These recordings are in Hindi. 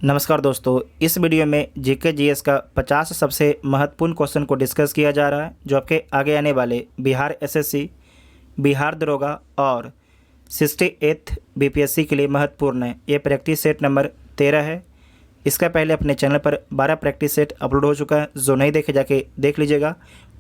नमस्कार दोस्तों, इस वीडियो में जीके जीएस का 50 सबसे महत्वपूर्ण क्वेश्चन को डिस्कस किया जा रहा है जो आपके आगे आने वाले बिहार एसएससी, बिहार दरोगा और 68th बीपीएससी के लिए महत्वपूर्ण है। ये प्रैक्टिस सेट नंबर 13 है। इसका पहले अपने चैनल पर 12 प्रैक्टिस सेट अपलोड हो चुका है, जो नहीं देखे जाके देख लीजिएगा।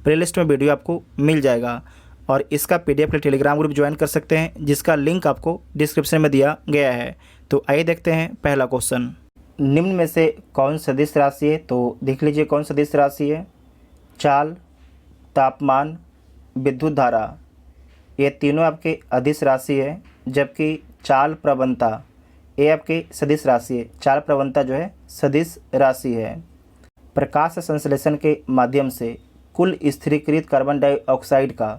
प्लेलिस्ट में वीडियो आपको मिल जाएगा और इसका पीडीएफ के टेलीग्राम ग्रुप ज्वाइन कर सकते हैं, जिसका लिंक आपको डिस्क्रिप्शन में दिया गया है। तो आइए देखते हैं पहला क्वेश्चन। निम्न में से कौन सदिश राशि है? तो देख लीजिए कौन सदिश राशि है। चाल, तापमान, विद्युत धारा, ये तीनों आपके अदिश राशि है, जबकि चाल प्रवणता ये आपके सदिश राशि है। चाल प्रवणता जो है सदिश राशि है। प्रकाश संश्लेषण के माध्यम से कुल स्थिरीकृत कार्बन डाइऑक्साइड का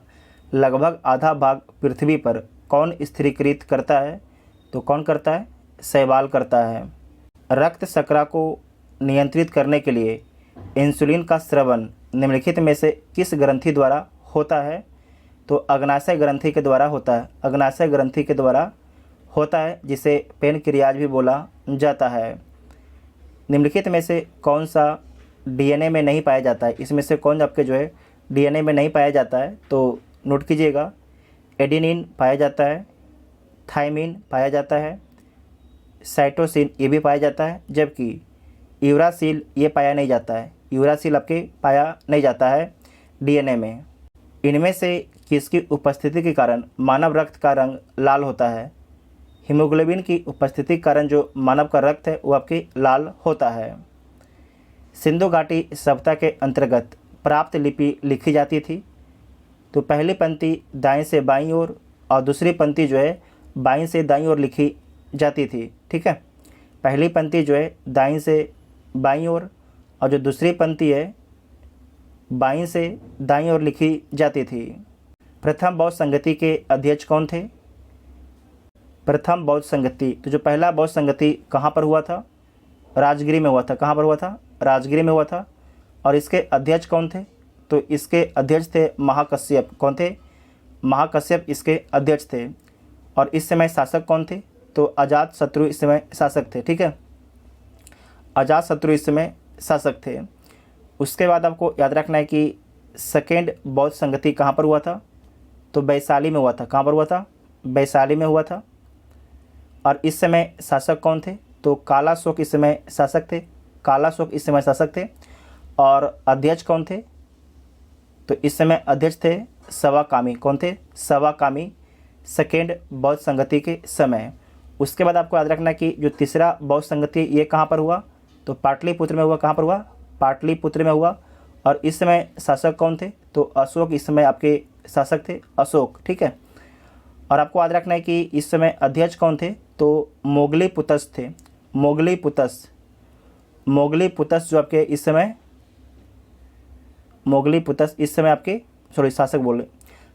लगभग आधा भाग पृथ्वी पर कौन स्थिरीकृत करता है? तो कौन करता है? शैवाल करता है। रक्त शर्करा को नियंत्रित करने के लिए इंसुलिन का स्रवण निम्नलिखित में से किस ग्रंथि द्वारा होता है? तो अग्नाशय ग्रंथि के द्वारा होता है। अग्नाशय ग्रंथि के द्वारा होता है, जिसे पेनक्रियाज भी बोला जाता है। निम्नलिखित में से कौन सा डीएनए में नहीं पाया जाता है? इसमें से कौन आपके जो है डीएनए में नहीं पाया जाता है? तो नोट कीजिएगा। एडेनिन पाया जाता है, थायमिन पाया जाता है, साइटोसिन ये भी पाया जाता है, जबकि यूरासिल ये पाया नहीं जाता है। यूरासिल आपके पाया नहीं जाता है डीएनए में। इनमें से किसकी उपस्थिति के कारण मानव रक्त का रंग लाल होता है? हीमोग्लोबिन की उपस्थिति के कारण जो मानव का रक्त है वो आपके लाल होता है। सिंधु घाटी सभ्यता के अंतर्गत प्राप्त लिपि लिखी जाती थी। तो पहली पंक्ति दाएं से बाईं ओर और दूसरी पंक्ति जो है बाईं से दाईं ओर लिखी जाती थी। ठीक है, पहली पंक्ति जो है दाईं से बाईं ओर और जो दूसरी पंक्ति है बाईं से दाईं ओर लिखी जाती थी। प्रथम बौद्ध संगति के अध्यक्ष कौन थे? प्रथम बौद्ध संगति, तो जो पहला बौद्ध संगति कहाँ पर हुआ था? राजगिरी में हुआ था। कहाँ पर हुआ था? राजगिरी में हुआ था। और इसके अध्यक्ष कौन थे? तो इसके अध्यक्ष थे महाकश्यप। कौन थे? महाकश्यप इसके अध्यक्ष थे। और इस समय शासक कौन थे? तो अजात शत्रु इस समय शासक थे। ठीक है, अजात शत्रु इस समय शासक थे। उसके बाद आपको याद रखना है कि सेकेंड बौद्ध संगति कहाँ पर हुआ था? तो वैशाली में हुआ था। कहाँ पर हुआ था? वैशाली में हुआ था। और इस समय शासक कौन थे? तो कालाशोक इस समय शासक थे। कालाशोक इस समय शासक थे। और अध्यक्ष कौन थे? तो इस समय अध्यक्ष थे सवाकामी। कौन थे? सवाकामी सेकेंड बौद्ध संगति के समय। उसके बाद आपको याद रखना है कि जो तीसरा बौद्ध संगति ये कहाँ पर हुआ? तो पाटलिपुत्र में हुआ। कहाँ पर हुआ? पाटलिपुत्र में हुआ। और इस समय शासक कौन थे? तो अशोक इस समय आपके शासक थे, अशोक। ठीक है, और आपको याद रखना है कि इस समय अध्यक्ष कौन थे? तो मोगलीपुतस थे। मोगलीपुतस, मोगलीपुतस जो आपके इस समय मोगलीपुतस इस समय आपके शासक बोले,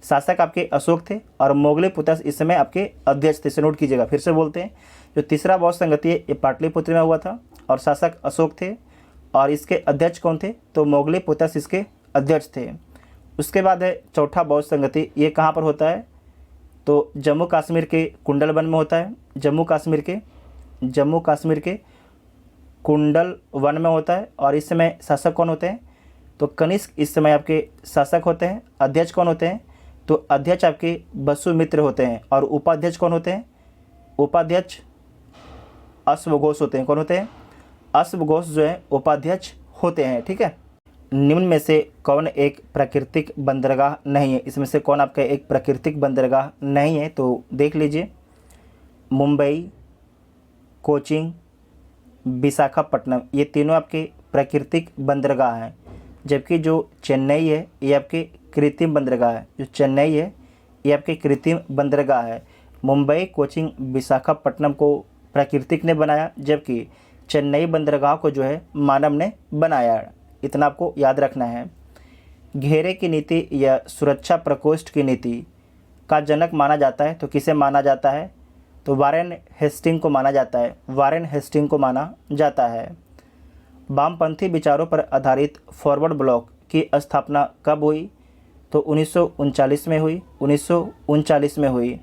शासक आपके अशोक थे और मोगलीपुतस इस समय आपके अध्यक्ष थे। इसे नोट कीजिएगा। फिर से बोलते हैं, जो तीसरा बौद्ध संगति है ये पाटलिपुत्र में हुआ था और शासक अशोक थे और इसके अध्यक्ष कौन थे? तो मोगलीपुतस इसके अध्यक्ष थे। उसके बाद है चौथा बौद्ध संगति, ये कहाँ पर होता है? तो जम्मू कश्मीर के कुंडल वन में होता है। जम्मू कश्मीर के कुंडल वन में होता है। और इस समय शासक कौन होते हैं? तो कनिष्क इस समय आपके शासक होते हैं। अध्यक्ष कौन होते हैं? तो अध्यक्ष आपके वसुमित्र होते हैं। और उपाध्यक्ष कौन होते हैं? उपाध्यक्ष अश्वघोष होते हैं। कौन होते हैं? अश्वघोष जो है उपाध्यक्ष होते हैं। ठीक है, निम्न में से कौन एक प्राकृतिक बंदरगाह नहीं है? इसमें से कौन आपका एक प्राकृतिक बंदरगाह नहीं है? तो देख लीजिए, मुंबई, कोचिन, विशाखापट्टनम ये तीनों आपके प्राकृतिक बंदरगाह हैं, जबकि जो चेन्नई है ये आपके कृत्रिम बंदरगाह है। जो चेन्नई है ये आपके कृत्रिम बंदरगाह है। मुंबई, कोचिन, विशाखापट्टनम को प्राकृतिक ने बनाया, जबकि चेन्नई बंदरगाह को जो है मानव ने बनाया। इतना आपको याद रखना है। घेरे की नीति या सुरक्षा प्रकोष्ठ की नीति का जनक माना जाता है। तो किसे माना जाता है? तो वारेन हेस्टिंग को माना जाता है। वारेन हेस्टिंग को माना जाता है। वामपंथी विचारों पर आधारित फॉरवर्ड ब्लॉक की स्थापना कब हुई? तो 1939 में हुई। 1939 में हुई।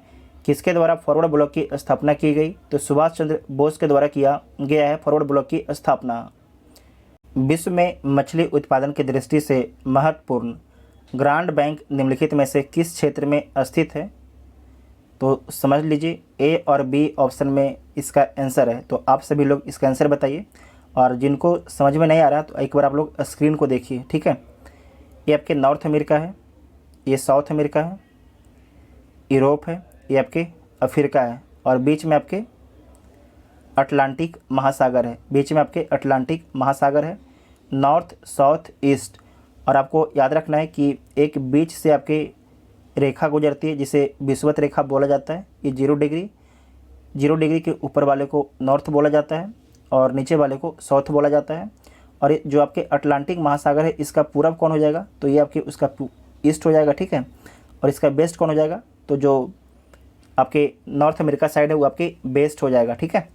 किसके द्वारा फॉरवर्ड ब्लॉक की स्थापना की गई? तो सुभाष चंद्र बोस के द्वारा किया गया है फॉरवर्ड ब्लॉक की स्थापना। विश्व में मछली उत्पादन की दृष्टि से महत्वपूर्ण ग्रांड बैंक निम्नलिखित में से किस क्षेत्र में स्थित है? तो समझ लीजिए, ए और बी ऑप्शन में इसका आंसर है। तो आप सभी लोग इसका आंसर बताइए, और जिनको समझ में नहीं आ रहा तो एक बार आप लोग स्क्रीन को देखिए, ठीक है। ये आपके नॉर्थ अमेरिका है, ये साउथ अमेरिका है, यूरोप है, ये आपके अफ्रीका है, और बीच में आपके अटलांटिक महासागर है। बीच में आपके अटलांटिक महासागर है, नॉर्थ साउथ ईस्ट। और आपको याद रखना है कि एक बीच से आपके रेखा गुजरती है जिसे विषुवत रेखा बोला जाता है। ये 0 डिग्री के ऊपर वाले को नॉर्थ बोला जाता है और नीचे वाले को साउथ बोला जाता है। और ये जो आपके अटलांटिक महासागर है इसका पूरब कौन हो जाएगा? तो ये आपके उसका ईस्ट हो जाएगा, ठीक है। और इसका वेस्ट कौन हो जाएगा? तो जो आपके नॉर्थ अमेरिका साइड है वो आपके वेस्ट हो जाएगा, ठीक है।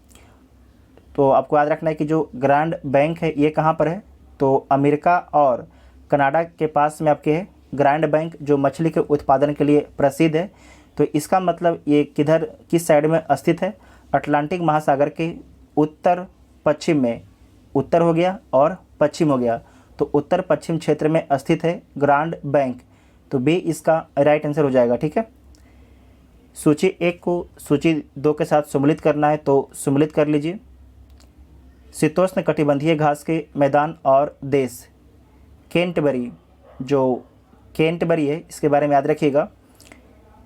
तो आपको याद रखना है कि जो ग्रांड बैंक है ये कहाँ पर है? तो अमेरिका और कनाडा के पास में आपके है ग्रांड बैंक, जो मछली के उत्पादन के लिए प्रसिद्ध है। तो इसका मतलब ये किस साइड में स्थित है? अटलांटिक महासागर के उत्तर पश्चिम में। उत्तर हो गया और पश्चिम हो गया, तो उत्तर पश्चिम क्षेत्र में स्थित है ग्रांड बैंक। तो बी इसका राइट आंसर हो जाएगा, ठीक है। सूची 1 को सूची 2 के साथ सम्मिलित करना है तो सम्मिलित कर लीजिए। शीतोष्ण कटिबंधीय घास के मैदान और देश। कैंटरबरी, जो कैंटरबरी है इसके बारे में याद रखिएगा।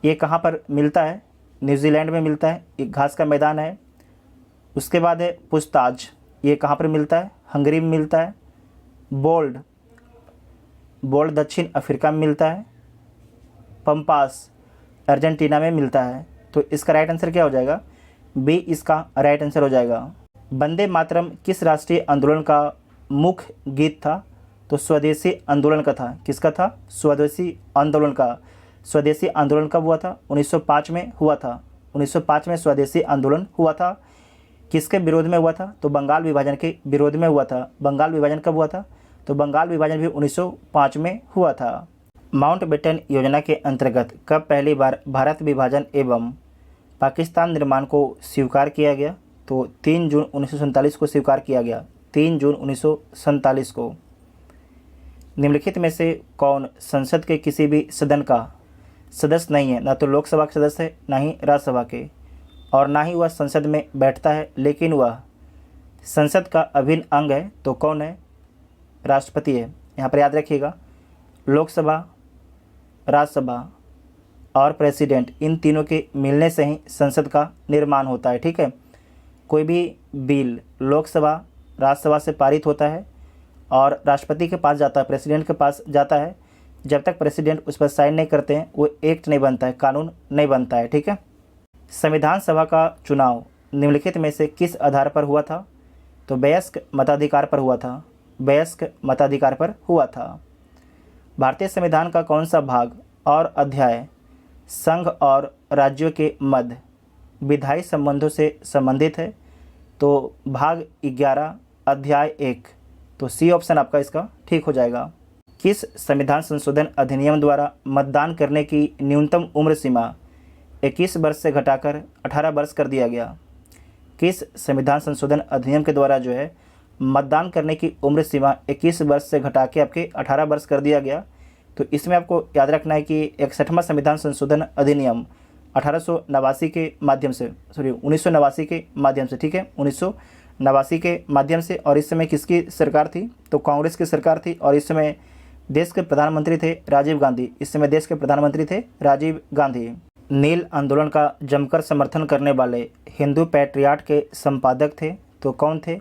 ये कहाँ पर मिलता है? न्यूजीलैंड में मिलता है, एक घास का मैदान है। उसके बाद है पुछताछ, ये कहाँ पर मिलता है? हंगरी में मिलता है। बोल्ड दक्षिण अफ्रीका में मिलता है। पंपास अर्जेंटीना में मिलता है। तो इसका राइट आंसर क्या हो जाएगा? बी इसका राइट आंसर हो जाएगा। वंदे मातरम किस राष्ट्रीय आंदोलन का मुख्य गीत था? तो स्वदेशी आंदोलन का था। किसका था? स्वदेशी आंदोलन का। स्वदेशी आंदोलन कब हुआ था? 1905 में हुआ था। 1905 में स्वदेशी आंदोलन हुआ था। किसके विरोध में हुआ था? तो बंगाल विभाजन के विरोध में हुआ था। बंगाल विभाजन कब हुआ था? तो बंगाल विभाजन भी 1905 में हुआ था। माउंटबेटन योजना के अंतर्गत कब पहली बार भारत विभाजन एवं पाकिस्तान निर्माण को स्वीकार किया गया? तो 3 जून 1947 को स्वीकार किया गया। 3 जून 1947 को। निम्नलिखित में से कौन संसद के किसी भी सदन का सदस्य नहीं है? ना तो लोकसभा के सदस्य है, ना ही राज्यसभा के, और ना ही वह संसद में बैठता है, लेकिन वह संसद का अभिन्न अंग है। तो कौन है? राष्ट्रपति है। यहाँ पर याद रखिएगा, लोकसभा, राज्यसभा और प्रेसिडेंट, इन तीनों के मिलने से ही संसद का निर्माण होता है, ठीक है। कोई भी बिल लोकसभा, राज्यसभा से पारित होता है और राष्ट्रपति के पास जाता है, प्रेसिडेंट के पास जाता है। जब तक प्रेसिडेंट उस पर साइन नहीं करते हैं वो एक्ट नहीं बनता है, कानून नहीं बनता है, ठीक है। संविधान सभा का चुनाव निम्नलिखित में से किस आधार पर हुआ था? तो वयस्क मताधिकार पर हुआ था। वयस्क मताधिकार पर हुआ था। भारतीय संविधान का कौन सा भाग और अध्याय संघ और राज्यों के मध्य विधायी संबंधों से संबंधित है? तो भाग 11 अध्याय 1। तो सी ऑप्शन आपका इसका ठीक हो जाएगा। किस संविधान संशोधन अधिनियम द्वारा मतदान करने की न्यूनतम उम्र सीमा 21 वर्ष से घटाकर 18 वर्ष कर दिया गया? किस संविधान संशोधन अधिनियम के द्वारा जो है मतदान करने की उम्र सीमा 21 वर्ष से घटा के आपके 18 वर्ष कर दिया गया? तो इसमें आपको याद रखना है कि 61वां संविधान संशोधन अधिनियम 1989 के माध्यम से, 1989 के माध्यम से, ठीक है, 1989 के माध्यम से। और इस समय किसकी सरकार थी? तो कांग्रेस की सरकार थी। और इस समय देश के प्रधानमंत्री थे राजीव गांधी। इस समय देश के प्रधानमंत्री थे राजीव गांधी। नील आंदोलन का जमकर समर्थन करने वाले हिंदू पैट्रियाट के संपादक थे, तो कौन थे?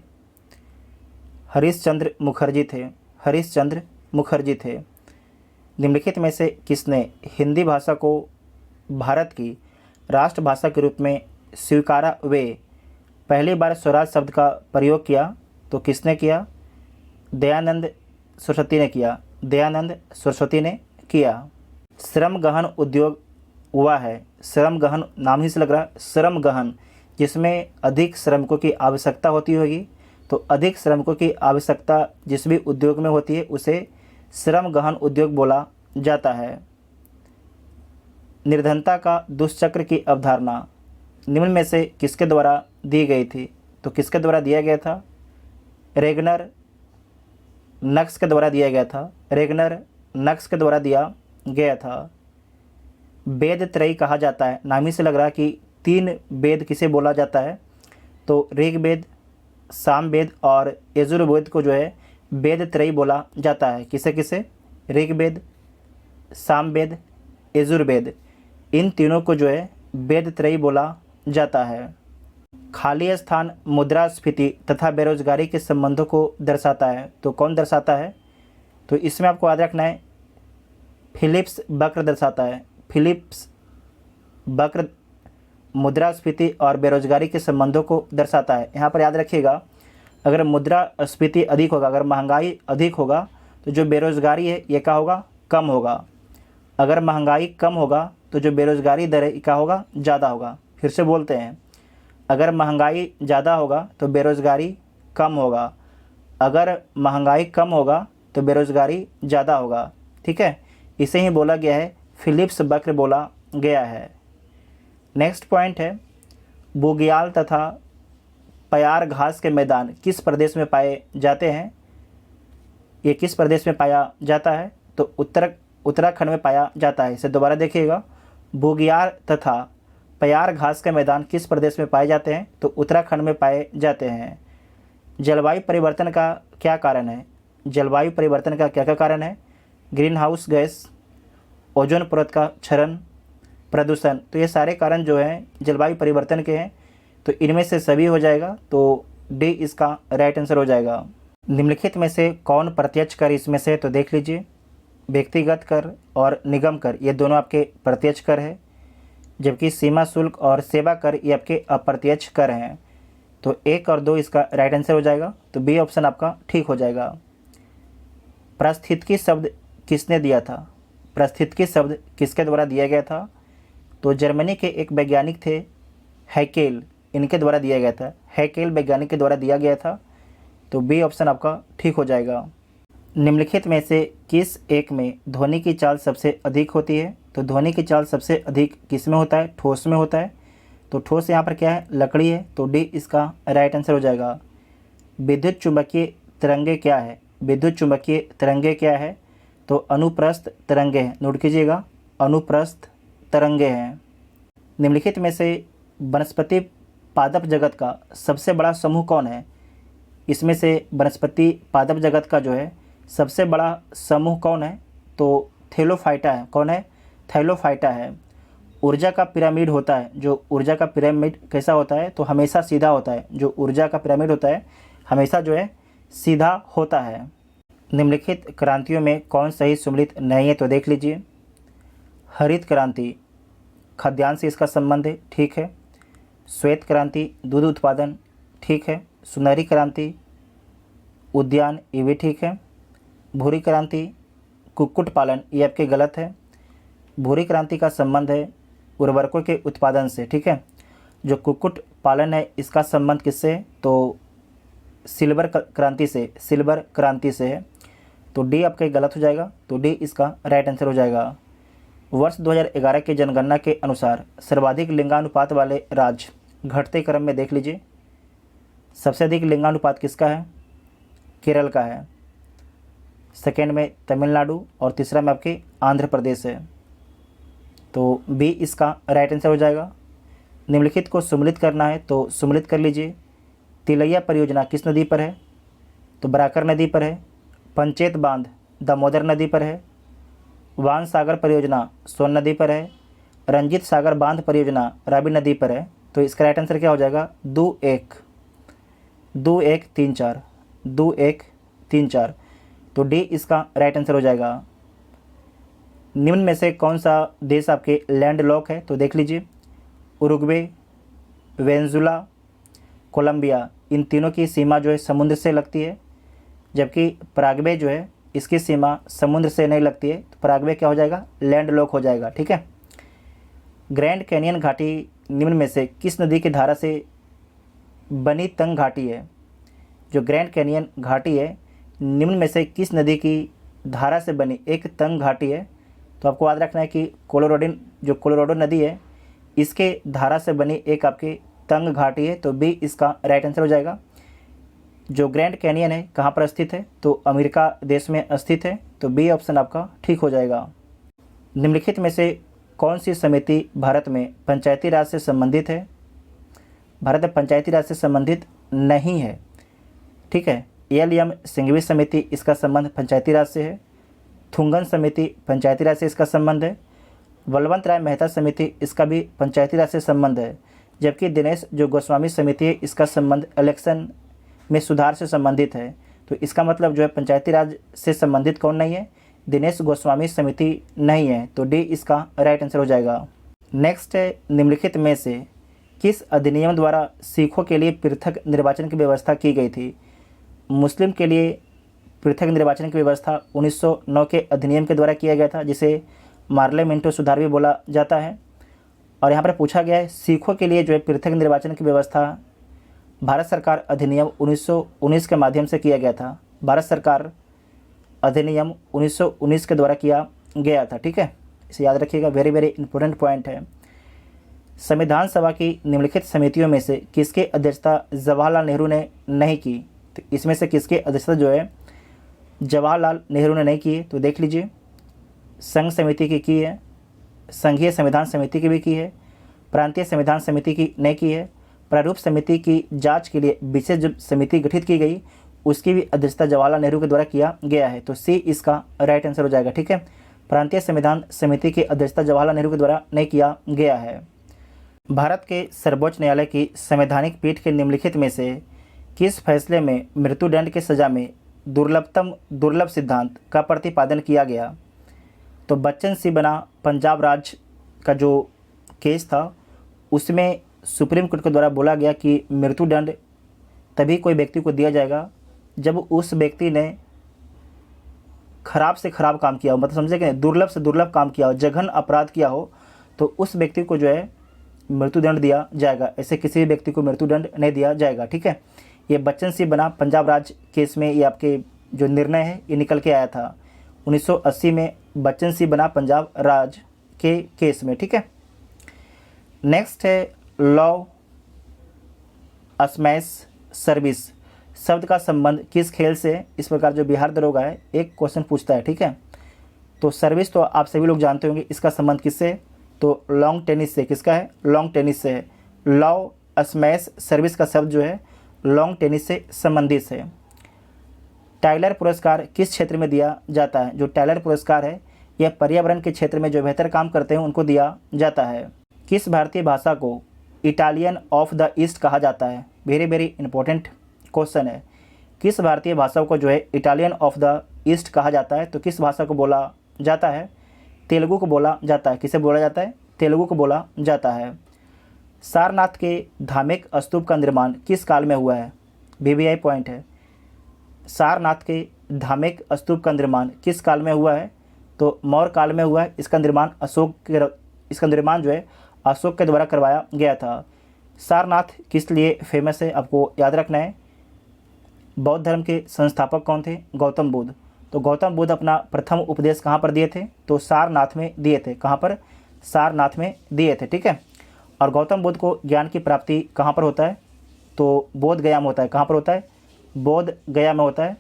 हरीश चंद्र मुखर्जी थे। हरीश चंद्र मुखर्जी थे। निम्नलिखित में से किसने हिंदी भाषा को भारत की राष्ट्रभाषा के रूप में स्वीकारा वे पहली बार स्वराज शब्द का प्रयोग किया? तो किसने किया? दयानंद सरस्वती ने किया। दयानंद सरस्वती ने किया। श्रम गहन उद्योग हुआ है। श्रम गहन नाम ही से लग रहा है, श्रम गहन, जिसमें अधिक श्रमिकों की आवश्यकता होती होगी। तो अधिक श्रमिकों की आवश्यकता जिस भी उद्योग में होती है उसे श्रम गहन उद्योग बोला जाता है। निर्धनता का दुष्चक्र की अवधारणा निम्न में से किसके द्वारा दी गई थी? तो किसके द्वारा दिया गया था? रेगनर नक्स के द्वारा दिया गया था। रेगनर नक्स के द्वारा दिया गया था। वेद त्रयी कहा जाता है, नाम ही से लग रहा है कि 3 वेद किसे बोला जाता है? तो ऋग्वेद, सामवेद और यजुर्वेद को जो है वेद त्रयी बोला जाता है। किसे किसे? ऋग्वेद, सामवेद, यजुर्वेद, इन तीनों को जो है वेद त्रयी बोला जाता है। खाली स्थान मुद्रास्फीति तथा बेरोजगारी के संबंधों को दर्शाता है। तो कौन दर्शाता है? तो इसमें आपको याद रखना है फिलिप्स वक्र दर्शाता है। फिलिप्स वक्र मुद्रास्फीति और बेरोजगारी के संबंधों को दर्शाता है। यहाँ पर याद रखिएगा, अगर मुद्रास्फीति अधिक होगा, अगर महंगाई अधिक होगा तो जो बेरोजगारी है ये क्या होगा? कम होगा। अगर महंगाई कम होगा तो जो बेरोजगारी दर है क्या होगा? ज़्यादा होगा। फिर से बोलते हैं, अगर महंगाई ज़्यादा होगा तो बेरोजगारी कम होगा, अगर महंगाई कम होगा तो बेरोजगारी ज़्यादा होगा। ठीक है, इसे ही बोला गया है, फिलिप्स वक्र बोला गया है। नेक्स्ट पॉइंट है, बुग्याल तथा प्यार घास के मैदान किस प्रदेश में पाए जाते हैं? ये किस प्रदेश में पाया जाता है? तो उत्तराखंड में पाया जाता है। इसे दोबारा देखिएगा, बुग्याल तथा प्यार घास के मैदान किस प्रदेश में पाए जाते हैं? तो उत्तराखंड में पाए जाते हैं। जलवायु परिवर्तन का क्या कारण है? जलवायु परिवर्तन का क्या क्या कारण है? ग्रीन हाउस गैस, ओजोन परत का क्षरण, प्रदूषण। तो ये सारे कारण जो हैं जलवायु परिवर्तन के हैं। तो इनमें से सभी हो जाएगा, तो डी इसका राइट आंसर हो जाएगा। निम्नलिखित में से कौन प्रत्यक्ष कर इसमें से? तो देख लीजिए, व्यक्तिगत कर और निगम कर ये दोनों आपके प्रत्यक्ष कर है, जबकि सीमा शुल्क और सेवा कर ये आपके अप्रत्यक्ष कर हैं। तो 1 और 2 इसका राइट आंसर हो जाएगा। तो बी ऑप्शन आपका ठीक हो जाएगा। पारिस्थितिकी शब्द किसने दिया था? पारिस्थितिकी शब्द किसके द्वारा दिया गया था? तो जर्मनी के एक वैज्ञानिक थे हैकेल, इनके द्वारा दिया गया था। हैकेल वैज्ञानिक के द्वारा दिया गया था। तो बी ऑप्शन आपका ठीक हो जाएगा। निम्नलिखित में से किस एक में ध्वनि की चाल सबसे अधिक होती है? तो ध्वनि की चाल सबसे अधिक किस में होता है? ठोस में होता है। तो ठोस यहाँ पर क्या है? लकड़ी है। तो डी इसका राइट आंसर हो जाएगा। विद्युत चुंबकीय तरंगे क्या है? विद्युत चुंबकीय तरंगे क्या है? तो अनुप्रस्थ तरंगे हैं। नोट कीजिएगा, अनुप्रस्थ तरंगे हैं। निम्नलिखित में से वनस्पति पादप जगत का सबसे बड़ा समूह कौन है? इसमें से वनस्पति पादप जगत का जो है सबसे बड़ा समूह कौन है? तो थैलोफाइटा है। कौन है? थैलोफाइटा है। ऊर्जा का पिरामिड होता है, जो ऊर्जा का पिरामिड कैसा होता है? तो हमेशा सीधा होता है। जो ऊर्जा का पिरामिड होता है हमेशा जो है सीधा होता है। निम्नलिखित क्रांतियों में कौन सही सम्मिलित नहीं है? तो देख लीजिए, हरित क्रांति खाद्यान्न से इसका संबंध है, ठीक है। श्वेत क्रांति दूध उत्पादन, ठीक है। सुनहरी क्रांति उद्यान, ये भी ठीक है। भूरी क्रांति कुक्कुट पालन, ये आपके गलत है। भूरी क्रांति का संबंध है उर्वरकों के उत्पादन से, ठीक है। जो कुक्कुट पालन है इसका संबंध किससे है? तो सिल्वर क्रांति से, सिल्वर क्रांति से है। तो डी आपका गलत हो जाएगा। तो डी इसका राइट आंसर हो जाएगा। वर्ष 2011 की जनगणना के अनुसार सर्वाधिक लिंगानुपात वाले राज्य घटते क्रम में देख लीजिए, सबसे अधिक लिंगानुपात किसका है? केरल का है। सेकेंड में तमिलनाडु और तीसरा में आपके आंध्र प्रदेश है। तो बी इसका राइट आंसर हो जाएगा। निम्नलिखित को सम्मिलित करना है तो सम्मिलित कर लीजिए। तिलैया परियोजना किस नदी पर है? तो बराकर नदी पर है। पंचेत बांध दामोदर नदी पर है। वान सागर परियोजना सोन नदी पर है। रंजीत सागर बांध परियोजना रावी नदी पर है। तो इसका राइट आंसर क्या हो जाएगा? 2-1-3-4 2-1-3-4। तो डी इसका राइट आंसर हो जाएगा। निम्न में से कौन सा देश आपके लैंड लॉक है? तो देख लीजिए, उरुग्वे, वेनेजुला, कोलंबिया, इन तीनों की सीमा जो है समुद्र से लगती है, जबकि पराग्वे जो है इसकी सीमा समुद्र से नहीं लगती है। तो पराग्वे क्या हो जाएगा? लैंड लॉक हो जाएगा, ठीक है। ग्रैंड कैनियन घाटी निम्न में से किस नदी की धारा से बनी तंग घाटी है? जो ग्रैंड कैनियन घाटी है निम्न में से किस नदी की धारा से बनी एक तंग घाटी है? तो आपको याद रखना है कि कोलोराडो नदी है, इसके धारा से बनी एक आपकी तंग घाटी है, तो बी इसका राइट आंसर हो जाएगा। जो ग्रैंड कैनियन है कहाँ पर स्थित है, तो अमेरिका देश में स्थित है, तो बी ऑप्शन आपका ठीक हो जाएगा। निम्नलिखित में से कौन सी समिति भारत में पंचायती राज से संबंधित है? भारत में पंचायती राज से संबंधित नहीं है, ठीक है। एल सिंघवी समिति, इसका संबंध पंचायती राज से है। थुंगन समिति पंचायती राज से इसका संबंध है। बलवंत राय मेहता समिति, इसका भी पंचायती राज से संबंध है। जबकि दिनेश जो गोस्वामी समिति है, इसका संबंध इलेक्शन में सुधार से संबंधित है। तो इसका मतलब जो है पंचायती राज से संबंधित कौन नहीं है? दिनेश गोस्वामी समिति नहीं है, तो डी इसका राइट आंसर हो जाएगा। नेक्स्ट है, निम्नलिखित में से किस अधिनियम द्वारा सिखों के लिए पृथक निर्वाचन की व्यवस्था की गई थी? मुस्लिम के लिए पृथक निर्वाचन की व्यवस्था 1909 के अधिनियम के द्वारा किया गया था, जिसे मार्ले मिंटो सुधार भी बोला जाता है। और यहाँ पर पूछा गया है सिखों के लिए जो है पृथक निर्वाचन की व्यवस्था भारत सरकार अधिनियम 1919 के माध्यम से किया गया था। भारत सरकार अधिनियम 1919 के द्वारा किया गया था, ठीक है, इसे याद रखिएगा, वेरी वेरी इंपॉर्टेंट पॉइंट है। संविधान सभा की निम्नलिखित समितियों में से किसकी अध्यक्षता जवाहरलाल नेहरू ने नहीं की? तो इसमें से किसकी अध्यक्षता जो है जवाहरलाल नेहरू ने नहीं की? तो देख लीजिए, संघ समिति की है, संघीय संविधान समिति की भी की है, प्रांतीय संविधान समिति की नहीं की है, प्रारूप समिति की जांच के लिए विशेष जो समिति गठित की गई उसकी भी अध्यक्षता जवाहरलाल नेहरू के द्वारा किया गया है, तो सी इसका राइट आंसर हो जाएगा, ठीक है। प्रांतीय संविधान समिति की अध्यक्षता जवाहरलाल नेहरू के द्वारा नहीं किया गया है। भारत के सर्वोच्च न्यायालय की संवैधानिक पीठ के निम्नलिखित में से किस फैसले में मृत्युदंड की सजा में दुर्लभ सिद्धांत का प्रतिपादन किया गया? तो बच्चन सी बना पंजाब राज्य का जो केस था उसमें सुप्रीम कोर्ट के द्वारा बोला गया कि मृत्युदंड तभी कोई व्यक्ति को दिया जाएगा जब उस व्यक्ति ने खराब से खराब काम किया हो, मतलब समझे कि दुर्लभ से दुर्लभ काम किया हो, जघन्य अपराध किया हो, तो उस व्यक्ति को जो है मृत्युदंड दिया जाएगा। ऐसे किसी भी व्यक्ति को मृत्युदंड नहीं दिया जाएगा, ठीक है। ये बच्चन सी बना पंजाब राज्य केस में ये आपके जो निर्णय है ये निकल के आया था 1980 में, बच्चन सी बना पंजाब राज्य के केस में, ठीक है। नेक्स्ट है, लॉ असमैस सर्विस शब्द का संबंध किस खेल से? इस प्रकार जो बिहार दरोगा है एक क्वेश्चन पूछता है, ठीक है। तो सर्विस तो आप सभी लोग जानते होंगे, इसका संबंध किससे? तो लॉन्ग टेनिस से। किसका है? लॉन्ग टेनिस से है। लॉ असमैस सर्विस का शब्द जो है लॉन्ग टेनिस से संबंधित है। टाइलर पुरस्कार किस क्षेत्र में दिया जाता है? जो टाइलर पुरस्कार है यह पर्यावरण के क्षेत्र में जो बेहतर काम करते हैं उनको दिया जाता है। किस भारतीय भाषा को इटालियन ऑफ द ईस्ट कहा जाता है? वेरी वेरी इंपॉर्टेंट क्वेश्चन है। किस भारतीय भाषा को जो है इटालियन ऑफ द ईस्ट कहा जाता है? तो किस भाषा को बोला जाता है? तेलुगु को बोला जाता है। किसे बोला जाता है? तेलुगु को बोला जाता है। सारनाथ के धार्मिक स्तूप का निर्माण किस काल में हुआ है? VVI पॉइंट है। सारनाथ के धार्मिक स्तूप का निर्माण किस काल में हुआ है? तो मौर्य काल में हुआ है। इसका निर्माण जो है अशोक के द्वारा करवाया गया था। सारनाथ किस लिए फेमस है? आपको याद रखना है। बौद्ध धर्म के संस्थापक कौन थे? गौतम बुद्ध। तो गौतम बुद्ध अपना प्रथम उपदेश कहाँ पर दिए थे? तो सारनाथ में दिए थे। कहाँ पर? सारनाथ में दिए थे, ठीक है। और गौतम बुद्ध को ज्ञान की प्राप्ति कहाँ पर होता है? तो बोध गया में होता है। कहाँ पर होता है? बोध गया में होता है।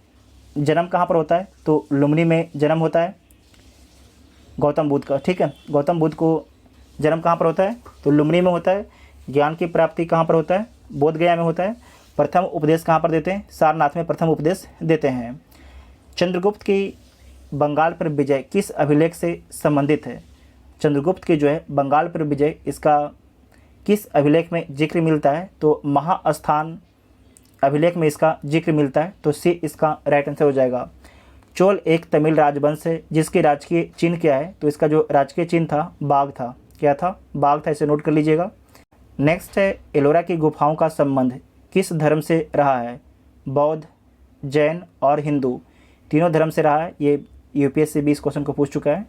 जन्म कहाँ पर होता है? तो लुम्बिनी में जन्म होता है गौतम बुद्ध का, ठीक है। गौतम बुद्ध को जन्म कहाँ पर होता है? तो लुम्बिनी में होता है। ज्ञान की प्राप्ति कहाँ पर होता है? बोध गया में होता है। प्रथम उपदेश कहाँ पर देते हैं? सारनाथ में प्रथम उपदेश देते हैं। चंद्रगुप्त की बंगाल पर विजय किस अभिलेख से संबंधित है? चंद्रगुप्त की जो है बंगाल पर विजय, इसका किस अभिलेख में जिक्र मिलता है? तो महास्थान अभिलेख में इसका जिक्र मिलता है, तो सी इसका राइट आंसर हो जाएगा। चोल एक तमिल राजवंश है जिसकी राजकीय चिन्ह क्या है? तो इसका जो राजकीय चिन्ह था बाघ था। क्या था? बाघ था, इसे नोट कर लीजिएगा। नेक्स्ट है, एलोरा की गुफाओं का संबंध किस धर्म से रहा है? बौद्ध, जैन और हिंदू, तीनों धर्म से रहा है। ये UPSC 20 क्वेश्चन को पूछ चुका है,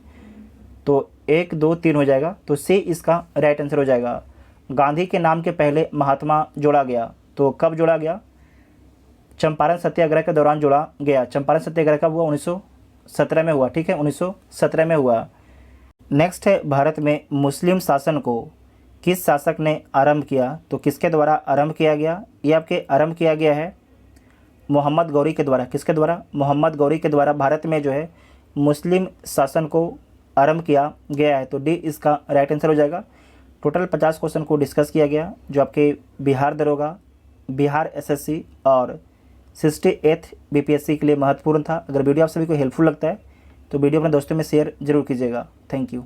तो 1, 2, 3 हो जाएगा, तो सी इसका राइट आंसर हो जाएगा। गांधी के नाम के पहले महात्मा जोड़ा गया, तो कब जोड़ा गया? चंपारण सत्याग्रह के दौरान जोड़ा गया। चंपारण सत्याग्रह कब हुआ? 1917 में हुआ, ठीक है, 1917 में हुआ। नेक्स्ट है भारत में मुस्लिम शासन को किस शासक ने आरंभ किया? तो किसके द्वारा आरंभ किया गया? ये आपके आरंभ किया गया है मोहम्मद गौरी के द्वारा। किसके द्वारा? मोहम्मद गौरी के द्वारा भारत में जो है मुस्लिम शासन को आरंभ किया गया है। तो डी इसका राइट आंसर हो जाएगा। टोटल 50 क्वेश्चन को डिस्कस किया गया जो आपके बिहार दरोगा, बिहार एसएससी और 68th बीपीएससी के लिए महत्वपूर्ण था। अगर वीडियो आप सभी को हेल्पफुल लगता है तो वीडियो अपने दोस्तों में शेयर जरूर कीजिएगा। Thank you.